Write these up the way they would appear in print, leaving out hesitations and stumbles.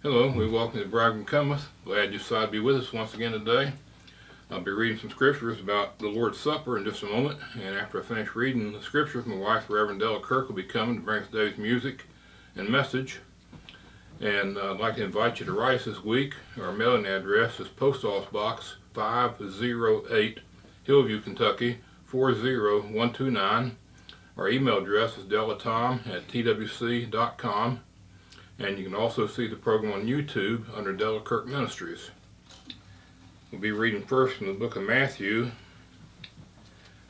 Hello, we welcome you to Brigham Cometh. Glad you decided to be with us once again today. I'll be reading some scriptures about the Lord's Supper in just a moment, and after I finish reading the scriptures, my wife, Reverend Della Kirk, will be coming to bring us today's music and message. And I'd like to invite you to write us this week. Our mailing address is Post Office Box 508, Hillview, Kentucky 40129. Our email address is dellatom@twc.com. And you can also see the program on YouTube under Della Kirk Ministries. We'll be reading first from the book of Matthew.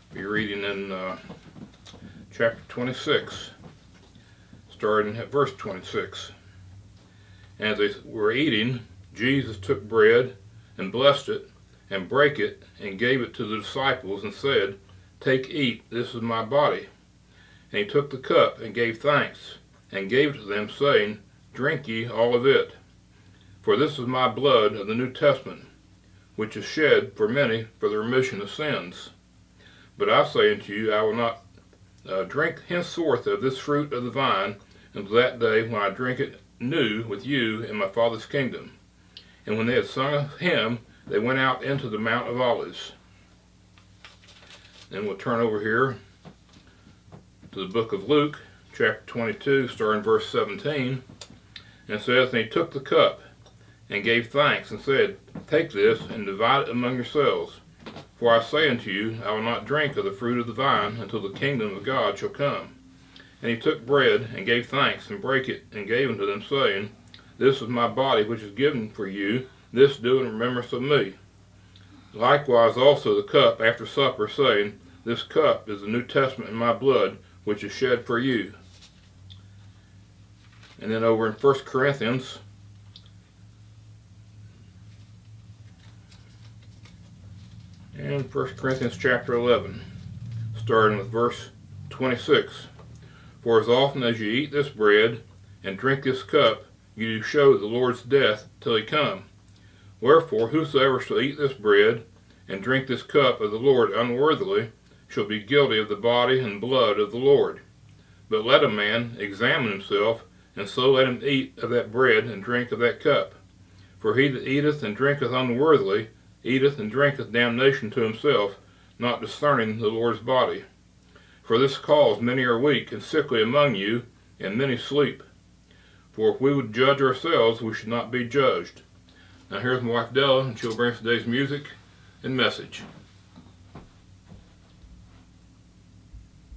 We'll be reading in chapter 26, starting at verse 26. As they were eating, Jesus took bread and blessed it and brake it and gave it to the disciples and said, "Take, eat, this is my body." And he took the cup and gave thanks and gave it to them, saying, "Drink ye all of it, for this is my blood of the New Testament, which is shed for many for the remission of sins. But I say unto you, I will not drink henceforth of this fruit of the vine until that day when I drink it new with you in my Father's kingdom." And when they had sung a hymn, they went out into the Mount of Olives. Then we'll turn over here to the book of Luke, chapter 22, starting verse 17. And it says, "And he took the cup and gave thanks and said, Take this and divide it among yourselves. For I say unto you, I will not drink of the fruit of the vine until the kingdom of God shall come. And he took bread and gave thanks and brake it and gave unto them, saying, This is my body which is given for you. This do in remembrance of me. Likewise also the cup after supper, saying, This cup is the New Testament in my blood, which is shed for you." And then over in 1 Corinthians, and 1 Corinthians chapter 11, starting with verse 26. "For as often as you eat this bread and drink this cup, you do show the Lord's death till he come. Wherefore whosoever shall eat this bread and drink this cup of the Lord unworthily shall be guilty of the body and blood of the Lord. But let a man examine himself, and so let him eat of that bread and drink of that cup. For he that eateth and drinketh unworthily eateth and drinketh damnation to himself, not discerning the Lord's body. For this cause many are weak and sickly among you, and many sleep. For if we would judge ourselves, we should not be judged." Now here's my wife Della, and she'll bring us today's music and message.